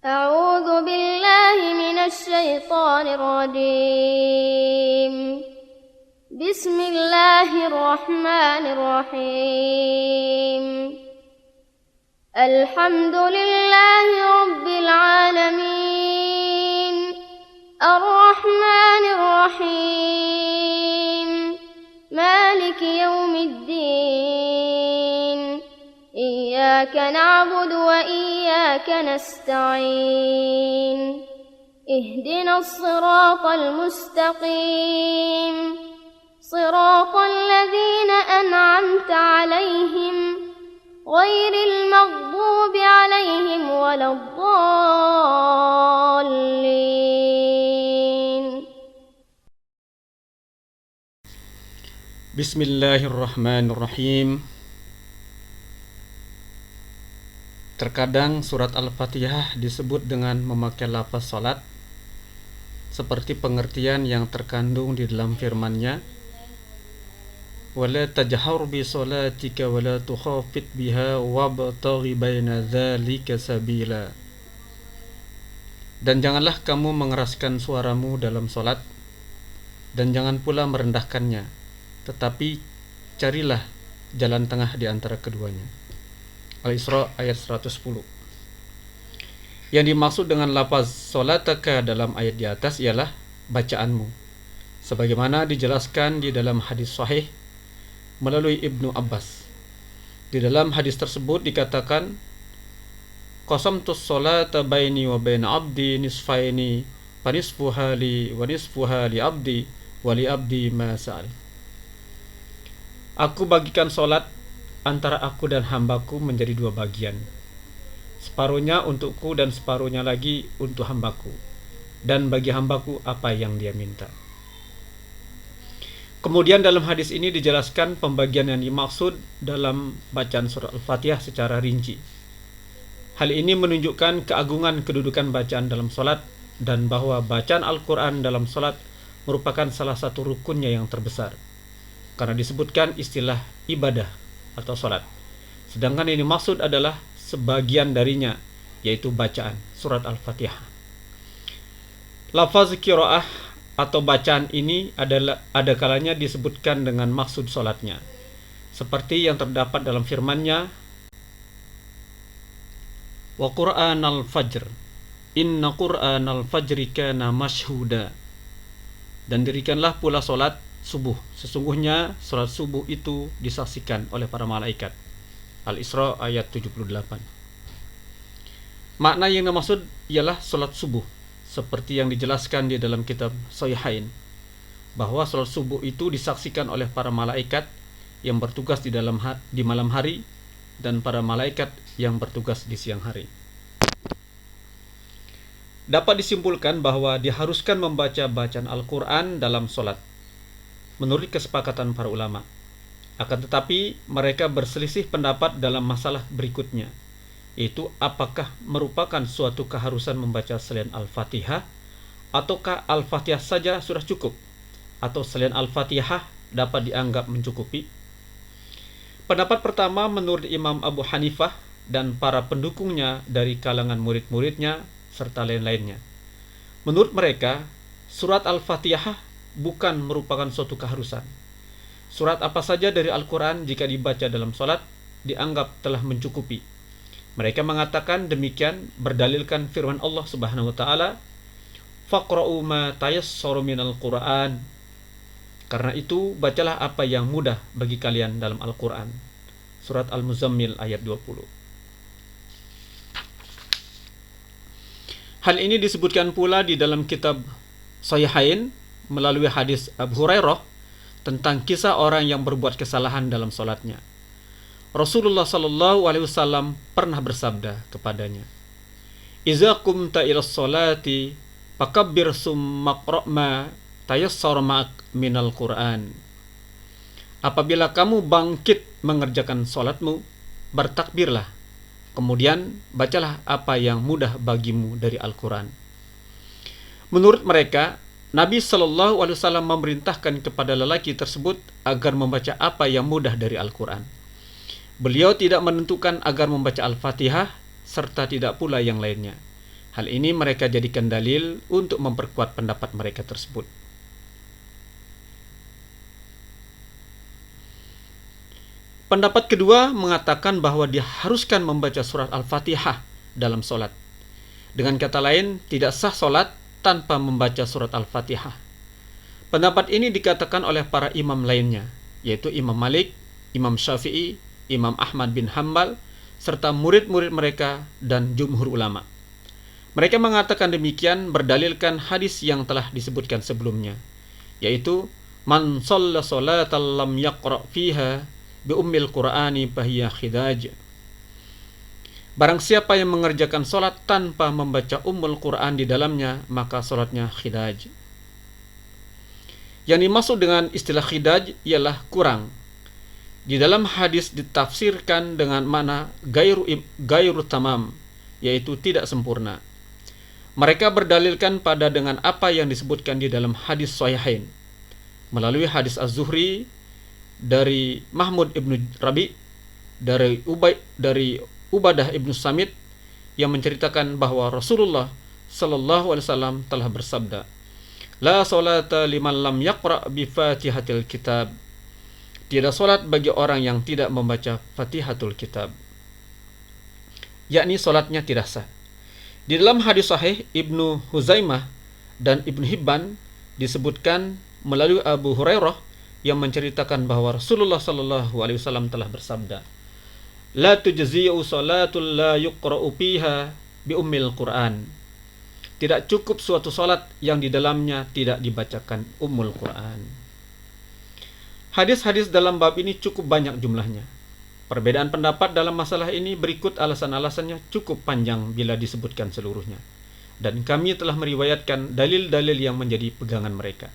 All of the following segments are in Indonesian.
أعوذ بالله من الشيطان الرجيم. بسم الله الرحمن الرحيم. الحمد لله رب العالمين الرحمن الرحيم مالك يوم الدين إياك نعبد وإياك نستعين اهدنا الصراط المستقيم صراط الذين أنعمت عليهم غير المغضوب عليهم ولا الضالين. Bismillahirrahmanirrahim. Terkadang surat Al-Fatihah disebut dengan memakai lafaz salat seperti pengertian yang terkandung di dalam firman-Nya, wala tajhar bi salatika wala tukhafit biha wabtaghi baina dzalika sabila. Dan janganlah kamu mengeraskan suaramu dalam salat, dan jangan pula merendahkannya, tetapi carilah jalan tengah di antara keduanya. Al-Isra ayat 110. Yang dimaksud dengan lafaz salataka dalam ayat di atas ialah bacaanmu, sebagaimana dijelaskan di dalam hadis sahih melalui Ibnu Abbas. Di dalam hadis tersebut dikatakan, qasamtus salata baini wa baina abdi nisfaini fanisfuha li wa nisfuha li abdi wa li abdi ma sa'al. Aku bagikan salat antara aku dan hambaku menjadi dua bagian, separuhnya untukku dan separuhnya lagi untuk hambaku, dan bagi hambaku apa yang dia minta. Kemudian dalam hadis ini dijelaskan pembagian yang dimaksud dalam bacaan surah Al-Fatihah secara rinci. Hal ini menunjukkan keagungan kedudukan bacaan dalam salat, dan bahwa bacaan Al-Quran dalam salat merupakan salah satu rukunnya yang terbesar, karena disebutkan istilah ibadah atau salat. Sedangkan yang dimaksud adalah sebagian darinya, yaitu bacaan surat Al-Fatihah. Lafaz qiraah atau bacaan ini ada kalanya disebutkan dengan maksud salatnya, seperti yang terdapat dalam firman-Nya, wa qur'anal fajr inna qur'anal fajri kana mashhuda. Dan dirikanlah pula salat subuh, sesungguhnya salat subuh itu disaksikan oleh para malaikat. Al-Isra ayat 78. Makna yang dimaksud ialah salat subuh, seperti yang dijelaskan di dalam kitab Sahihain, bahwa salat subuh itu disaksikan oleh para malaikat yang bertugas di malam hari dan para malaikat yang bertugas di siang hari. Dapat disimpulkan bahwa diharuskan membaca bacaan Al-Quran dalam salat menurut kesepakatan para ulama. Akan tetapi mereka berselisih pendapat dalam masalah berikutnya, yaitu apakah merupakan suatu keharusan membaca selain Al-Fatihah, ataukah Al-Fatihah saja sudah cukup, atau selain Al-Fatihah dapat dianggap mencukupi. Pendapat pertama menurut Imam Abu Hanifah dan para pendukungnya dari kalangan murid-muridnya serta lain-lainnya. Menurut mereka, surat Al-Fatihah bukan merupakan suatu keharusan. Surat apa saja dari Al-Quran jika dibaca dalam salat dianggap telah mencukupi. Mereka mengatakan demikian berdalilkan firman Allah Subhanahu wa taala, faqra'u ma tayassara minal Qur'an. Karena itu bacalah apa yang mudah bagi kalian dalam Al-Quran. Surat Al-Muzammil ayat 20. Hal ini disebutkan pula di dalam kitab Sahihain melalui hadis Abu Hurairah tentang kisah orang yang berbuat kesalahan dalam salatnya. Rasulullah sallallahu alaihi wasallam pernah bersabda kepadanya, "Idza qumta ila sholati fakabbir summa qra' ma tayassara ma'ak minal Qur'an." Apabila kamu bangkit mengerjakan salatmu, bertakbirlah, kemudian bacalah apa yang mudah bagimu dari Al-Quran. Menurut mereka, Nabi Shallallahu Alaihi Wasallam memerintahkan kepada lelaki tersebut agar membaca apa yang mudah dari Al-Quran. Beliau tidak menentukan agar membaca Al-Fatihah serta tidak pula yang lainnya. Hal ini mereka jadikan dalil untuk memperkuat pendapat mereka tersebut. Pendapat kedua mengatakan bahwa diharuskan membaca surat Al-Fatihah dalam solat. Dengan kata lain, tidak sah solat tanpa membaca surat Al-Fatihah. Pendapat ini dikatakan oleh para imam lainnya, yaitu Imam Malik, Imam Syafi'i, Imam Ahmad bin Hanbal, serta murid-murid mereka dan jumhur ulama. Mereka mengatakan demikian berdalilkan hadis yang telah disebutkan sebelumnya, yaitu man shalla sholatan lam yaqra fiha bi ummil qur'ani fahiya khidaj. Barang siapa yang mengerjakan solat tanpa membaca ummul Quran di dalamnya, maka solatnya khidaj. Yang dimaksud dengan istilah khidaj ialah kurang. Di dalam hadis ditafsirkan dengan makna gairu tamam, yaitu tidak sempurna. Mereka berdalilkan pada dengan apa yang disebutkan di dalam hadis Sahihain melalui hadis Az-Zuhri dari Mahmud ibnu Rabi dari Ubadah ibnu Samit yang menceritakan bahwa Rasulullah sallallahu alaihi wasallam telah bersabda, "La salata liman lam yaqra bi Fatihatil Kitab." Tidak salat bagi orang yang tidak membaca Fatihatul Kitab, yakni salatnya tidak sah. Di dalam hadis sahih Ibnu Huzaimah dan Ibnu Hibban disebutkan melalui Abu Hurairah yang menceritakan bahwa Rasulullah sallallahu alaihi wasallam telah bersabda, "La tujzi'u salatul la yuqra'u fiha bi ummil Qur'an." Tidak cukup suatu salat yang di dalamnya tidak dibacakan ummul Qur'an. Hadis-hadis dalam bab ini cukup banyak jumlahnya. Perbedaan pendapat dalam masalah ini berikut alasan-alasannya cukup panjang bila disebutkan seluruhnya. Dan kami telah meriwayatkan dalil-dalil yang menjadi pegangan mereka.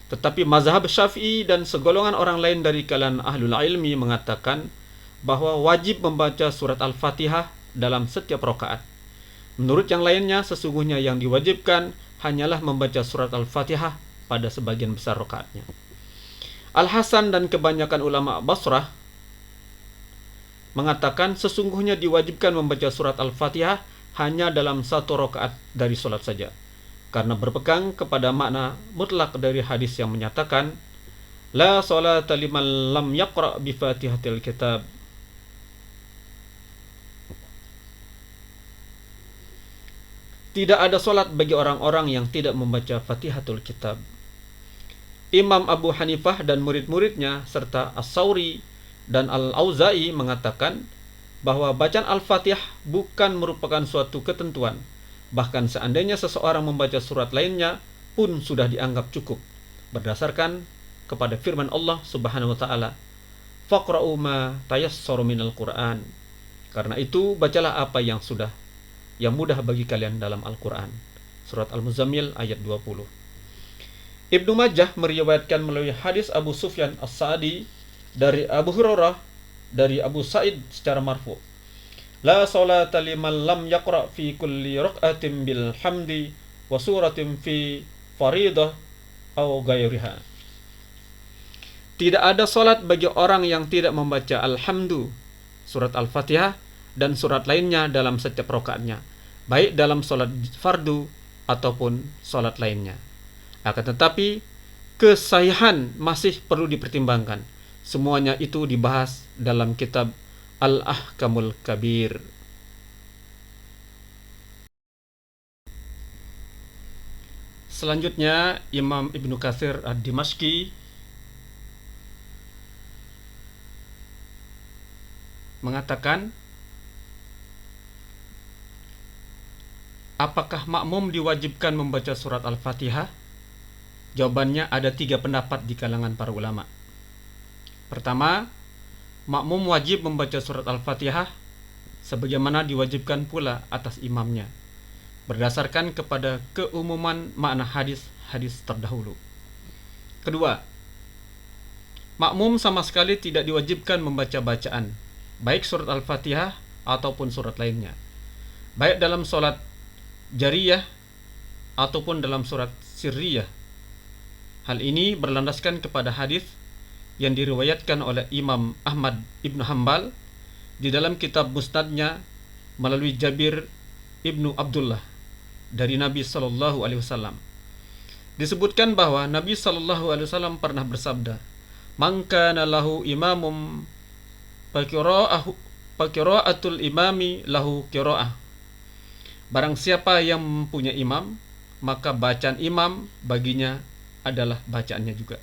Tetapi mazhab Syafi'i dan segolongan orang lain dari kalangan ahlul ilmi mengatakan bahwa wajib membaca surat Al-Fatihah dalam setiap rakaat. Menurut yang lainnya, sesungguhnya yang diwajibkan hanyalah membaca surat Al-Fatihah pada sebagian besar rakaatnya. Al-Hasan dan kebanyakan ulama Basrah mengatakan sesungguhnya diwajibkan membaca surat Al-Fatihah hanya dalam satu rakaat dari solat saja, karena berpegang kepada makna mutlak dari hadis yang menyatakan la salata liman lam yaqra bi Fatihatil Kitab. Tidak ada solat bagi orang-orang yang tidak membaca Fatihatul Kitab. Imam Abu Hanifah dan murid-muridnya serta As-Sauri dan Al-Auza'i mengatakan bahwa bacaan Al-Fatihah bukan merupakan suatu ketentuan. Bahkan seandainya seseorang membaca surat lainnya pun sudah dianggap cukup, berdasarkan kepada firman Allah Subhanahu wa taala, "Faqra'u ma tayassara minal Qur'an." Karena itu bacalah apa yang mudah bagi kalian dalam Al-Qur'an. Surat Al-Muzammil ayat 20. Ibnu Majah meriwayatkan melalui hadis Abu Sufyan As-Sa'di dari Abu Hurairah dari Abu Sa'id secara marfu, "La salata liman lam yaqra fi kulli rak'atin bil hamdi wa suratin fi faridah aw ghairiha." Tidak ada salat bagi orang yang tidak membaca Alhamdu, surat Al-Fatihah dan surat lainnya dalam setiap rakaatnya, baik dalam salat fardu ataupun salat lainnya. Akan tetapi kesahihan masih perlu dipertimbangkan. Semuanya itu dibahas dalam kitab Al-Ahkamul Kabir. Selanjutnya Imam Ibnu Katsir Ad-Dimashqi mengatakan, apakah makmum diwajibkan membaca surat Al-Fatihah? Jawabannya ada 3 pendapat di kalangan para ulama. Pertama, makmum wajib membaca surat Al-Fatihah sebagaimana diwajibkan pula atas imamnya, berdasarkan kepada keumuman makna hadis-hadis terdahulu. Kedua, makmum sama sekali tidak diwajibkan membaca bacaan, baik surat Al-Fatihah ataupun surat lainnya, baik dalam solat jariyah ataupun dalam surat sirriyah. Hal ini berlandaskan kepada hadis yang diriwayatkan oleh Imam Ahmad ibnu Hanbal di dalam kitab Musnadnya melalui Jabir ibnu Abdullah dari Nabi sallallahu alaihi wasallam. Disebutkan bahwa Nabi sallallahu alaihi wasallam pernah bersabda, "Man kana lahu imamum faqira'atul imami lahu qira'ah." Barang siapa yang mempunyai imam, maka bacaan imam baginya adalah bacaannya juga.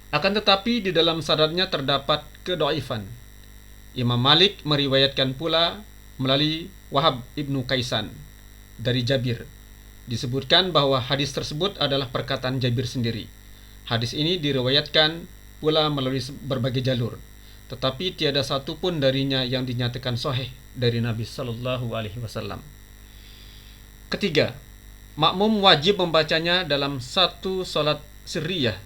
Akan tetapi di dalam sanadnya terdapat kedhaifan. Imam Malik meriwayatkan pula melalui Wahab ibnu Kaisan dari Jabir. Disebutkan bahwa hadis tersebut adalah perkataan Jabir sendiri. Hadis ini diriwayatkan pula melalui berbagai jalur, tetapi tiada satu pun darinya yang dinyatakan sahih dari Nabi sallallahu alaihi wasallam. Ketiga, makmum wajib membacanya dalam satu salat sirriyah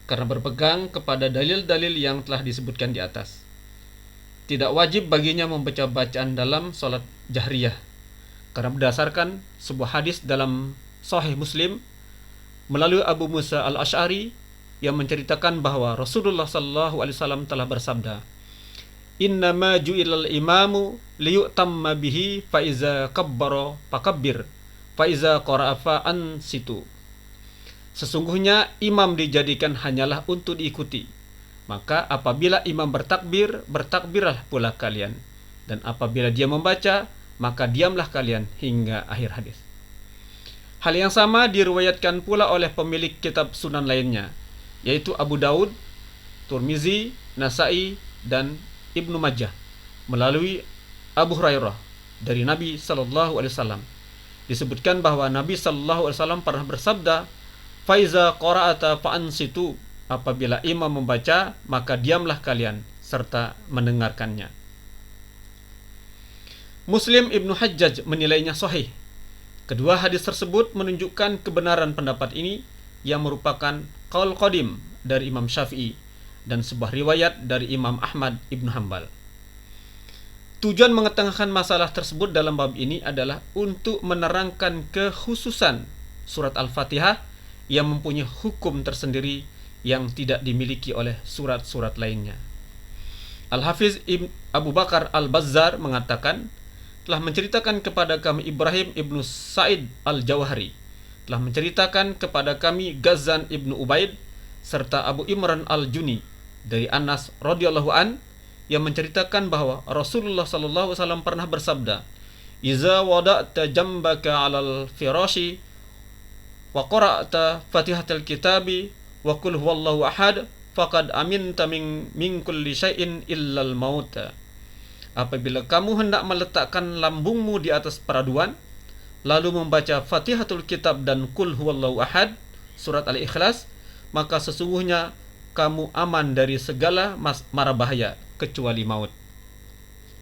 karena berpegang kepada dalil-dalil yang telah disebutkan di atas. Tidak wajib baginya membaca bacaan dalam salat jahriyah karena berdasarkan sebuah hadis dalam Sahih Muslim melalui Abu Musa al-Asy'ari yang menceritakan bahwa Rasulullah sallallahu alaihi wasallam telah bersabda, "Innama ju'ilal imamu liyu'tamma bihi fa iza kabbara fakabbir fa iza qara'a fa ansitu." Sesungguhnya imam dijadikan hanyalah untuk diikuti. Maka apabila imam bertakbir, bertakbirlah pula kalian. Dan apabila dia membaca, maka diamlah kalian hingga akhir hadis. Hal yang sama diriwayatkan pula oleh pemilik kitab sunan lainnya, yaitu Abu Daud, Tirmizi, Nasai, dan Ibnu Majah melalui Abu Hurairah dari Nabi sallallahu alaihi wasallam. Disebutkan bahwa Nabi sallallahu alaihi wasallam pernah bersabda, "Faiza qara'ata fa'ansitu." Apabila imam membaca, maka diamlah kalian serta mendengarkannya. Muslim Ibnu Hajjaj menilainya sahih. Kedua hadis tersebut menunjukkan kebenaran pendapat ini yang merupakan qaul qadim dari Imam Syafi'i dan sebuah riwayat dari Imam Ahmad Ibnu Hanbal. Tujuan mengetengahkan masalah tersebut dalam bab ini adalah untuk menerangkan kekhususan surat Al-Fatihah yang mempunyai hukum tersendiri yang tidak dimiliki oleh surat-surat lainnya. Al-Hafiz Abu Bakar Al-Bazzar mengatakan, telah menceritakan kepada kami Ibrahim ibnu Sa'id Al-Jawhari, telah menceritakan kepada kami Ghazan ibnu Ubaid serta Abu Imran Al-Juni dari Anas radhiyallahu an yang menceritakan bahwa Rasulullah sallallahu alaihi wasallam pernah bersabda, "Iza wada'ta jambaka 'alal firashi wa qara'ta Fatihatal Kitabi wa qul huwallahu ahad faqad aminta min kulli syai'in illal maut." Apabila kamu hendak meletakkan lambungmu di atas peraduan, lalu membaca Fatihatul Kitab dan Qul huwallahu ahad, surat Al-Ikhlas, maka sesungguhnya kamu aman dari segala mara bahaya kecuali maut.